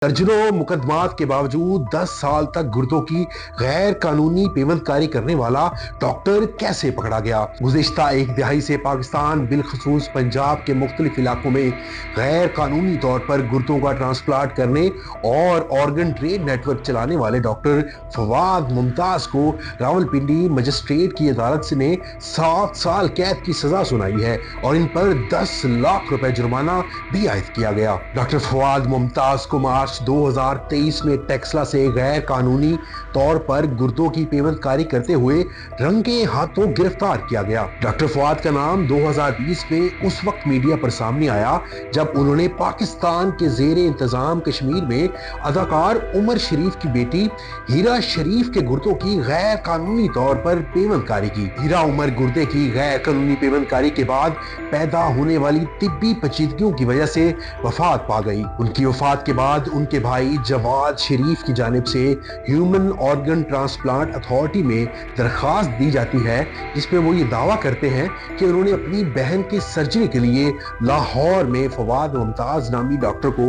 दर्जनों मुकदमात के बावजूद 10 साल तक गुर्दों की गैर कानूनी पेवंदकारी करने वाला डॉक्टर कैसे पकड़ा गया। गुज़िश्ता एक दिहाई से पाकिस्तान बिलखसूस पंजाब के मुख्तलिफ इलाकों में गैर कानूनी तौर पर गुर्दों का ट्रांसप्लांट करने और ऑर्गन ट्रेड नेटवर्क चलाने वाले डॉक्टर फवाद मुमताज को रावलपिंडी मजिस्ट्रेट की अदालत ने 7 साल कैद की सजा सुनाई है और इन पर 10 लाख रुपए जुर्माना भी आयद किया गया। डॉक्टर फवाद मुमताज को मार्च 2023 में टेक्सला से गैर कानूनी तौर पर गुर्दों की पेवंदकारी करते हुए रंगे हाथों गिरफ्तार किया गया। डॉक्टर फवाद का नाम 2020 में उस वक्त मीडिया पर सामने आया जब उन्होंने पाकिस्तान के ज़ेरे इंतजाम कश्मीर में अदाकार उमर शरीफ की बेटी हीरा शरीफ के गुर्दों की गैर कानूनी तौर पर पेवंदकारी की। हीरा उमर गुर्दे की गैर कानूनी पेवंदकारी के बाद पैदा होने वाली तिब्बी पेचीदगियों की वजह से वफात पा गई। उनकी वफात के बाद उनके भाई जवाद शरीफ की जानिब से ह्यूमन ऑर्गन ट्रांसप्लांट अथॉरिटी में दरख्वास्त दी जाती है जिसमें वो ये दावा करते हैं कि उन्होंने अपनी बहन की सर्जरी के लिए लाहौर में फवाद मुमताज नामी डॉक्टर को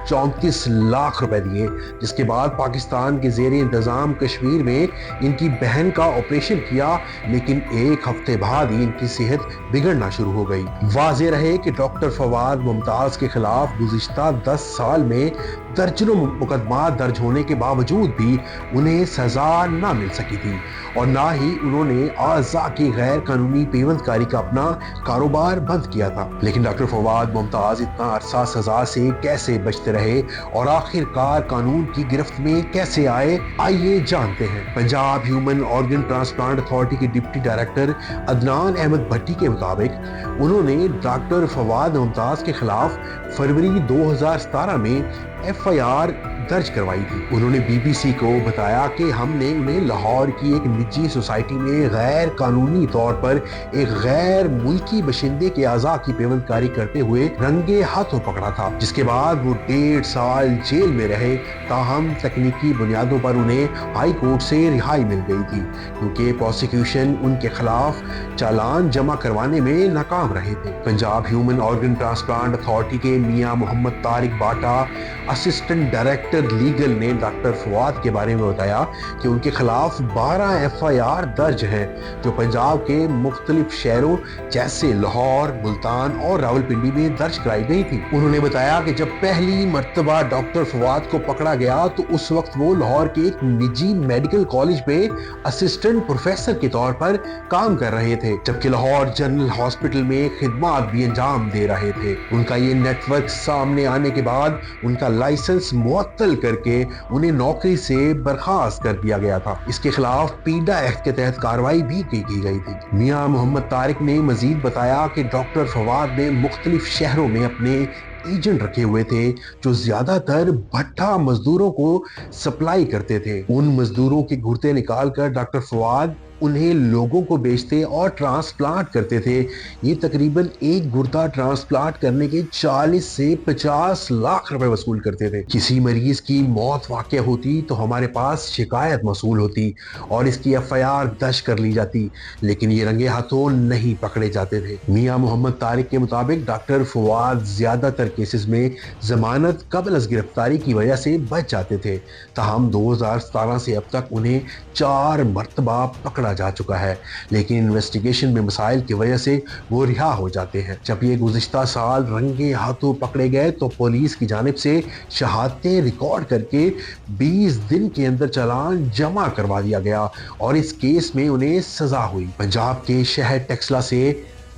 34 लाख रुपए दिए, जिसके बाद पाकिस्तान के ज़ेरे इंतजाम कश्मीर में इनकी बहन का ऑपरेशन किया, लेकिन एक हफ्ते बाद ही इनकी सेहत बिगड़ना शुरू हो गई। वाज़ेह रहे कि डॉक्टर फवाद मुमताज के खिलाफ गुज़िश्ता 10 साल में दर्जनों मुकदमा दर्ज होने के बावजूद भी उन्हें सजा ना मिल सकी थी और ना ही उन्होंने आज़ा की गैर कानूनी पेवंदकारी का अपना कारोबार बंद किया था। लेकिन डॉक्टर फवाद मुमताज इतना अरसा सजा से कैसे बचते रहे और आखिरकार कानून की गिरफ्त में कैसे आए, आइए जानते हैं। Punjab human organ transplant authority के डिप्टी डायरेक्टर अदनान अहमद भट्टी के मुताबिक उन्होंने डॉक्टर फवाद मुमताज के खिलाफ फरवरी 2017 में FIR दर्ज करवाई थी। उन्होंने BBC को बताया कि हमने उन्हें लाहौर की एक निजी सोसाइटी में गैर कानूनी तौर पर एक गैर मुल्की बशिंदे के आज़ा की पेवंदकारी करते हुए रंगे हाथों पकड़ा था, जिसके बाद वो 1.5 साल जेल में रहे। ताहम तकनीकी बुनियादों पर उन्हें हाई कोर्ट से रिहाई मिल गई थी क्योंकि प्रोसिक्यूशन उनके खिलाफ चालान जमा करवाने में नाकाम रहे थे। Punjab human organ transplant authority के मियां Muhammad Tariq Bata assistant director legal ने डॉक्टर फवाद के बारे में बताया कि उनके खिलाफ 12 FIR दर्ज हैं जो पंजाब के मुख्तलिफ शहरों जैसे लाहौर, मुल्तान और रावलपिंडी में दर्ज कराई गई थी। उन्होंने बताया कि जब पहली मर्तबा डॉक्टर फवाद को पकड़ा गया तो उस वक्त वो लाहौर के एक निजी मेडिकल कॉलेज में असिस्टेंट प्रोफेसर के तौर पर काम कर रहे थे, जबकि लाहौर जनरल हॉस्पिटल में खिदमत भी अंजाम दे रहे थे। उनका ये नेटवर्क सामने आने के बाद उनका लाइसेंस मुअत्तल करके उन्हें नौकरी से बर्खास्त कर दिया गया था। इसके खिलाफ पीडा एक्ट के तहत कार्रवाई भी की गई थी। मियां मोहम्मद तारिक ने मजीद बताया कि डॉक्टर फवाद ने मुख्तलिफ शहरों में अपने एजेंट रखे हुए थे जो ज्यादातर भट्ठा मजदूरों को सप्लाई करते थे। उन मजदूरों के गुर्दे निकालकर डॉक्टर फवाद उन्हें लोगों को बेचते और ट्रांसप्लांट करते थे। ये तकरीबन एक गुर्दा ट्रांसप्लांट करने के 40 से 50 लाख रुपए वसूल करते थे। किसी मरीज की मौत वाक़या होती तो हमारे पास शिकायत मसूल होती और इसकी FIR दर्ज कर ली जाती, लेकिन ये रंगे हाथों नहीं पकड़े जाते थे। मियां मोहम्मद तारिक के मुताबिक डॉक्टर फवाद ज्यादातर केसेस में जमानत कबल अज गिरफ्तारी की वजह से बच जाते थे। ताहम 2017 से अब तक उन्हें 4 मरतबा पकड़ा जा चुका है, लेकिन इन्वेस्टिगेशन में मसाइल की वजह से वो रिहा हो जाते हैं। जब ये गुज़िश्ता साल रंगे हाथों पकड़े गए तो पुलिस की जानिब से शहादतें रिकॉर्ड करके 20 दिन के अंदर चालान जमा करवा दिया गया और इस केस में उन्हें सजा हुई। पंजाब के शहर टेक्सला से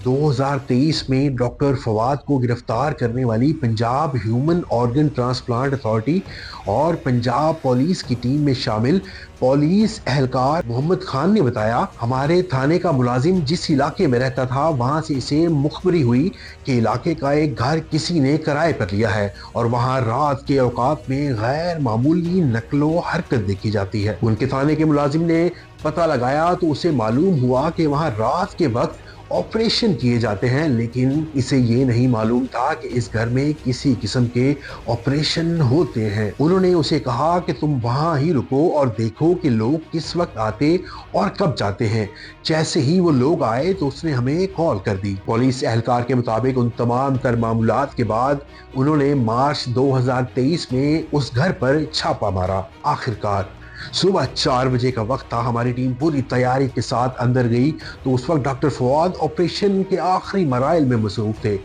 2023 में डॉक्टर फवाद को गिरफ्तार करने वाली Punjab human organ transplant authority और पंजाब पुलिस की टीम में शामिल पुलिस एहलकार मोहम्मद खान ने बताया, हमारे थाने का मुलाजिम जिस इलाके में रहता था वहां से इसे मुखबरी हुई कि इलाके का एक घर किसी ने किराए पर लिया है और वहां रात के औकात में गैर मामूली नकलो हरकत देखी जाती है। उनके थाने के मुलाजिम ने पता लगाया तो उसे मालूम हुआ कि वहां रात के वक्त ऑपरेशन किए जाते हैं, लेकिन इसे ये नहीं मालूम था कि इस घर में किसी किस्म के ऑपरेशन होते हैं। उन्होंने उसे कहा कि तुम वहां ही रुको और देखो कि लोग किस वक्त आते और कब जाते हैं। जैसे ही वो लोग आए तो उसने हमें कॉल कर दी। पुलिस एहलकार के मुताबिक उन तमाम तर मामूलात के बाद उन्होंने मार्च 2023 में उस घर पर छापा मारा। आखिरकार सुबह 4 बजे का वक्त था। हमारी टीम पूरी तैयारी के साथ अंदर गई तो उस वक्त डॉक्टर फवाद ऑपरेशन के आखिरी मराइल में मसरूफ थे।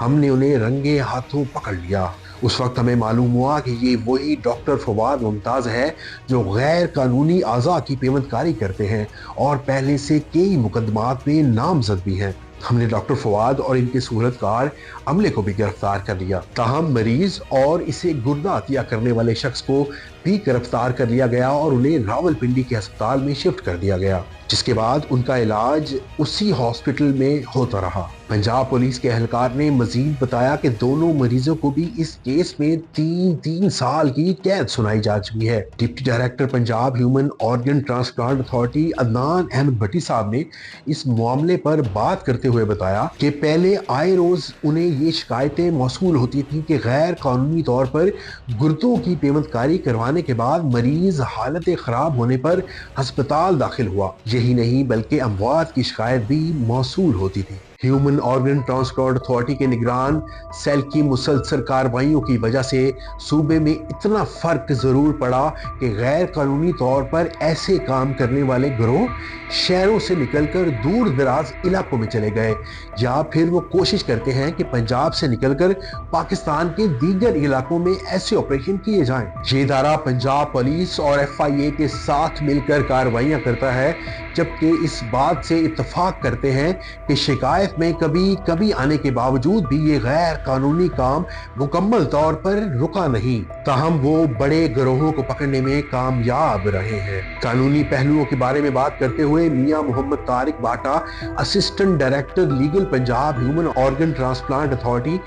हमने उन्हें रंगे हाथों पकड़ लिया। उस वक्त हमें मालूम हुआ कि ये वही डॉक्टर फवाद मुमताज़ है जो गैर कानूनी अज़ा की पेवंदकारी करते हैं और पहले से कई मुकदमात में नामजद भी हैं। हमने डॉक्टर फवाद और इनके सूरतकार अमले को भी गिरफ्तार कर लिया। ताहम मरीज और इसे गुर्दा अतिया करने वाले शख्स को भी गिरफ्तार कर लिया गया और उन्हें रावलपिंडी के अस्पताल में शिफ्ट कर दिया गया, जिसके बाद उनका इलाज उसी हॉस्पिटल में होता रहा। पंजाब पुलिस के एहलकार ने मजीद बताया कि दोनों मरीजों को भी इस केस में 3 साल की कैद सुनाई जा चुकी है। Deputy director Punjab human organ transplant authority Adnan Ahmed Bhatti साहब ने इस मामले पर बात करते हुए बताया कि पहले आए रोज उन्हें ये शिकायतें मौसूल होती थी कि गैर कानूनी तौर पर गुर्दों की पेवंदकारी करवाने के बाद मरीज हालत खराब होने पर अस्पताल दाखिल हुआ। यही नहीं बल्कि अमवात की शिकायत भी मौसूल होती थी। ह्यूमन ऑर्गन ट्रांसप्लांट अथॉरिटी के निगरान सेल की मुसलसल कार्रवाइयों की वजह से सूबे में इतना फर्क जरूर पड़ा कि गैर कानूनी तौर पर ऐसे काम करने वाले गिरोह शहरों से निकलकर दूर दराज इलाकों में चले गए, या फिर वो कोशिश करते हैं कि पंजाब से निकलकर पाकिस्तान के दीगर इलाकों में ऐसे ऑपरेशन किए जाएं। ये इदारा पंजाब पुलिस और FIA के साथ मिलकर कार्रवाइयां करता है, जबकि इस बात से इत्तफाक करते हैं कि शिकायत में कभी कभी आने के बावजूद भी ये गैर कानूनी काम मुकम्मल तौर पर रुका नहीं। ताहम वो बड़े गिरोहों को पकड़ने में कामयाब रहे हैं। कानूनी पहलुओं के बारे में बात करते हुए Mian Muhammad Tariq Bata, assistant director legal Punjab human organ transplant authority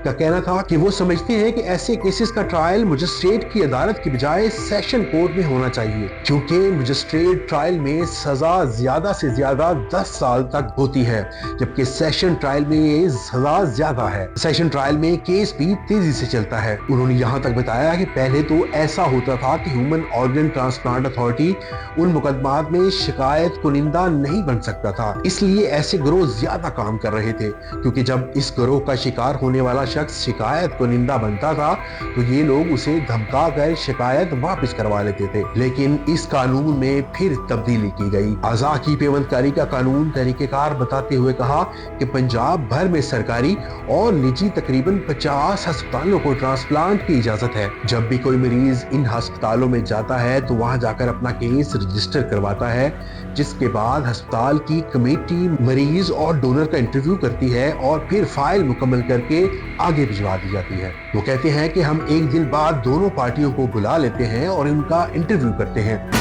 का कहना था कि वो समझते हैं कि ऐसे केसेस का ट्रायल मजिस्ट्रेट की अदालत की बजाय सेशन कोर्ट में होना चाहिए, क्योंकि मजिस्ट्रेट ट्रायल में सजा ज्यादा से ज्यादा 10 साल तक होती है, जबकि सेशन ट्रायल में ये सजा ज्यादा है। सेशन ट्रायल में केस भी तेजी से चलता है। उन्होंने यहाँ तक बताया कि पहले तो ऐसा होता था कि ह्यूमन ऑर्गन ट्रांसप्लांट अथॉरिटी उन मुकदमात में शिकायत कुनिंदा नहीं बन सकता था, इसलिए ऐसे गिरोह ज्यादा काम कर रहे थे, क्योंकि जब इस गिरोह का शिकार होने वाला शख्स शिकायत कुनिंदा बनता था तो ये लोग उसे धमका कर शिकायत वापस करवा लेते थे। लेकिन इस कानून में फिर तब्दीली की गई। अज़ा की पेवंदकारी का कानून तरीकेकार बताते हुए कहा कि पंजाब भर में सरकारी और निजी तकरीबन 50 अस्पतालों को ट्रांसप्लांट की इजाजत है। जब भी कोई मरीज इन अस्पतालों में जाता है तो वहां जाकर अपना केस रजिस्टर करवाता है, जिसके बाद अस्पताल की कमेटी मरीज और डोनर का इंटरव्यू करती है और फिर फाइल मुकम्मल करके आगे भिजवा दी जाती है। वो कहते हैं कि हम एक दिन बाद दोनों पार्टियों को बुला लेते हैं और उनका इंटरव्यू करते हैं।